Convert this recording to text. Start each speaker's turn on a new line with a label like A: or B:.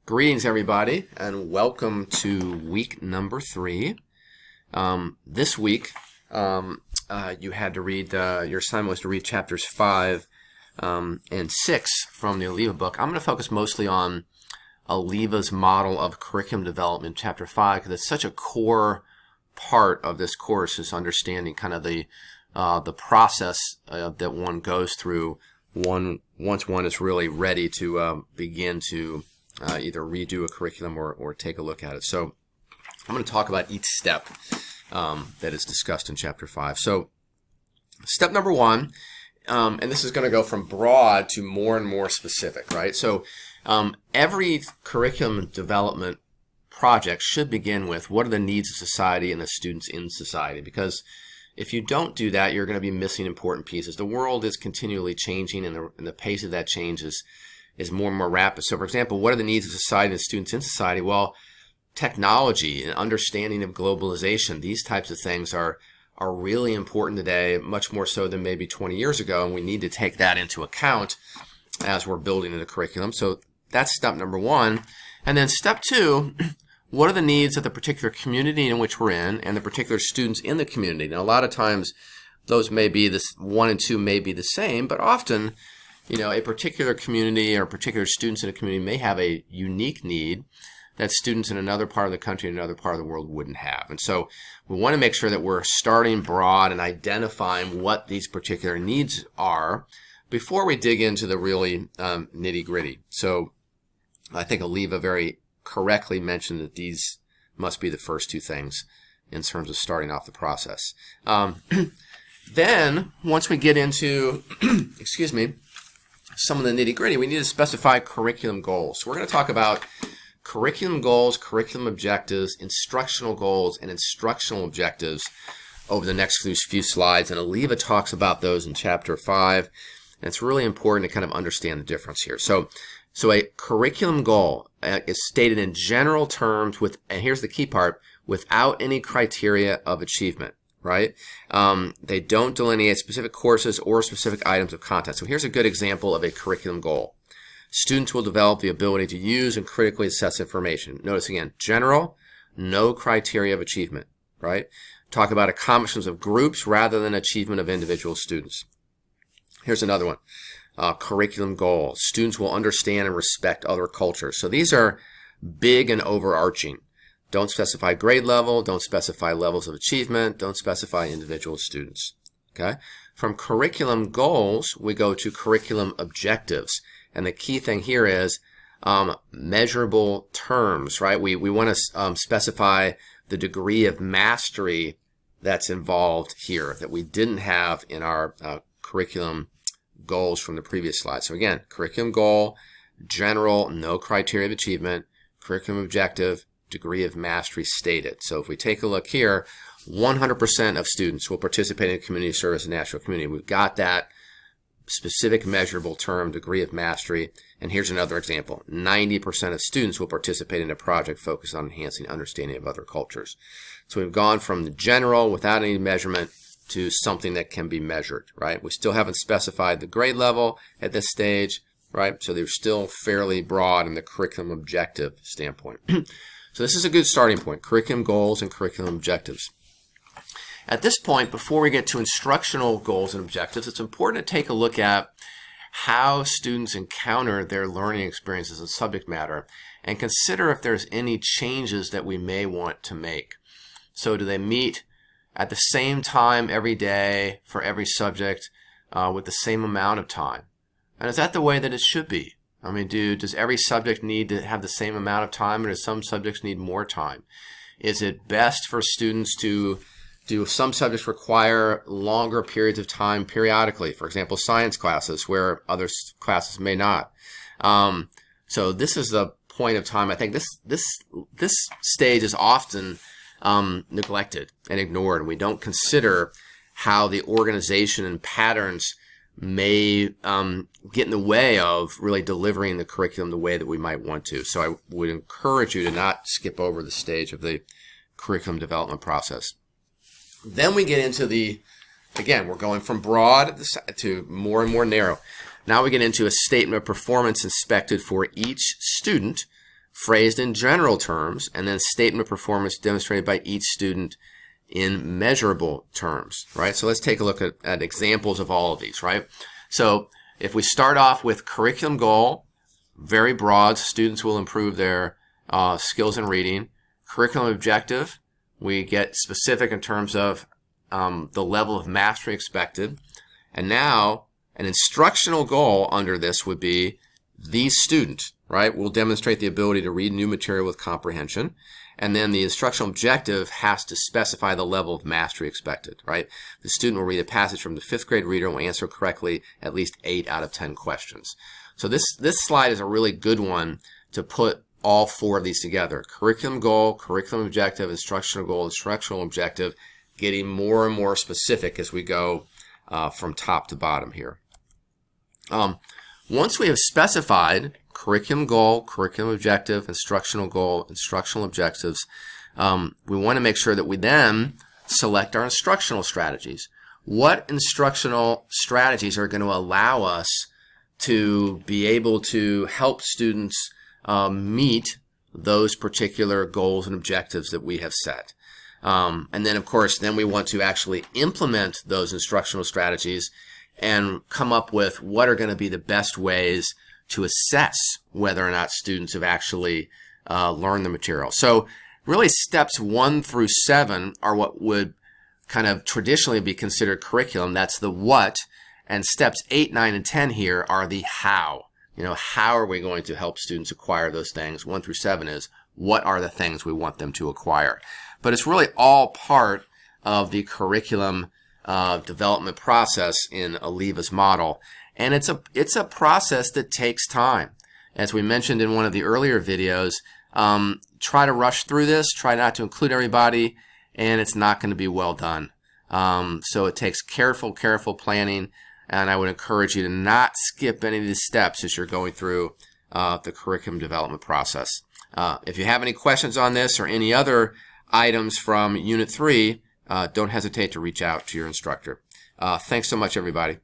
A: Greetings, everybody, and welcome to week number 3. This week, you had to read, your assignment was to read chapters 5 and 6 from the Oliva book. I'm going to focus mostly on Oliva's model of curriculum development, chapter 5, because it's such a core part of this course, is understanding kind of the process that one goes through once one is really ready to begin to either redo a curriculum or take a look at it. So I'm going to talk about each step that is discussed in chapter 5. So step number 1, and this is going to go from broad to more and more specific, right? So every curriculum development project should begin with what are the needs of society and the students in society, because if you don't do that, you're going to be missing important pieces. The world is continually changing, and the pace of that change is more and more rapid. So, for example, what are the needs of society and students in society? Well, technology and understanding of globalization, these types of things are really important today, much more so than maybe 20 years ago, and we need to take that into account as we're building the curriculum. So that's step number 1. And then step 2, what are the needs of the particular community in which we're in and the particular students in the community? Now, a lot of times those may be, 1 and 2 may be the same, but often, a particular community or particular students in a community may have a unique need that students in another part of the country and another part of the world wouldn't have. And so we want to make sure that we're starting broad and identifying what these particular needs are before we dig into the really nitty-gritty. So I think Oliva very correctly mentioned that these must be the first 2 things in terms of starting off the process. Then, once we get into, some of the nitty-gritty, we need to specify curriculum goals. So we're going to talk about curriculum goals, curriculum objectives, instructional goals, and instructional objectives over the next few slides. And Oliva talks about those in chapter 5. And it's really important to kind of understand the difference here. So a curriculum goal is stated in general terms and here's the key part, without any criteria of achievement. Right? They don't delineate specific courses or specific items of content. So here's a good example of a curriculum goal. Students will develop the ability to use and critically assess information. Notice again, general, no criteria of achievement. Right? Talk about accomplishments of groups rather than achievement of individual students. Here's another one. Curriculum goal. Students will understand and respect other cultures. So these are big and overarching. Don't specify grade level, don't specify levels of achievement, don't specify individual students. Okay? From curriculum goals, we go to curriculum objectives. And the key thing here is measurable terms, right? We want to specify the degree of mastery that's involved here that we didn't have in our curriculum goals from the previous slide. So again, curriculum goal, general, no criteria of achievement, curriculum objective, degree of mastery stated. So if we take a look here, 100% of students will participate in community service and national community. We've got that specific measurable term, degree of mastery. And here's another example. 90% of students will participate in a project focused on enhancing understanding of other cultures. So we've gone from the general without any measurement to something that can be measured, right? We still haven't specified the grade level at this stage, right? So they're still fairly broad in the curriculum objective standpoint. So this is a good starting point, curriculum goals and curriculum objectives. At this point, before we get to instructional goals and objectives, it's important to take a look at how students encounter their learning experiences and subject matter and consider if there's any changes that we may want to make. So do they meet at the same time every day for every subject with the same amount of time? And is that the way that it should be? I mean, does every subject need to have the same amount of time, or does some subjects need more time? Is it best for students do some subjects require longer periods of time periodically? For example, science classes where other classes may not. So this is the point of time. I think this stage is often neglected and ignored. We don't consider how the organization and patterns may get in the way of really delivering the curriculum the way that we might want to. So I would encourage you to not skip over the stage of the curriculum development process. Then we get into again, we're going from broad to more and more narrow. Now we get into a statement of performance inspected for each student phrased in general terms, and then statement of performance demonstrated by each student in measurable terms, right? So let's take a look at examples of all of these, right? So if we start off with curriculum goal, very broad, students will improve their skills in reading. Curriculum objective, we get specific in terms of the level of mastery expected. And now an instructional goal under this would be the student, right, will demonstrate the ability to read new material with comprehension. And then the instructional objective has to specify the level of mastery expected, right? The student will read a passage from the 5th grade reader and will answer correctly at least 8 out of 10 questions. So this slide is a really good one to put all 4 of these together. Curriculum goal, curriculum objective, instructional goal, instructional objective, getting more and more specific as we go from top to bottom here. Once we have specified curriculum goal, curriculum objective, instructional goal, instructional objectives, we want to make sure that we then select our instructional strategies. What instructional strategies are going to allow us to be able to help students meet those particular goals and objectives that we have set? And then, of course, then we want to actually implement those instructional strategies and come up with what are going to be the best ways to assess whether or not students have actually learned the material. So really steps 1 through 7 are what would kind of traditionally be considered curriculum. That's the what. And steps 8, 9, and 10 here are the how. You know, how are we going to help students acquire those things? 1 through 7 is what are the things we want them to acquire. But it's really all part of the curriculum development process in ALEVA's model. And it's a process that takes time. As we mentioned in one of the earlier videos, try to rush through this, try not to include everybody, and it's not going to be well done. So it takes careful planning, and I would encourage you to not skip any of these steps as you're going through the curriculum development process. If you have any questions on this or any other items from Unit 3, don't hesitate to reach out to your instructor. Thanks so much, everybody.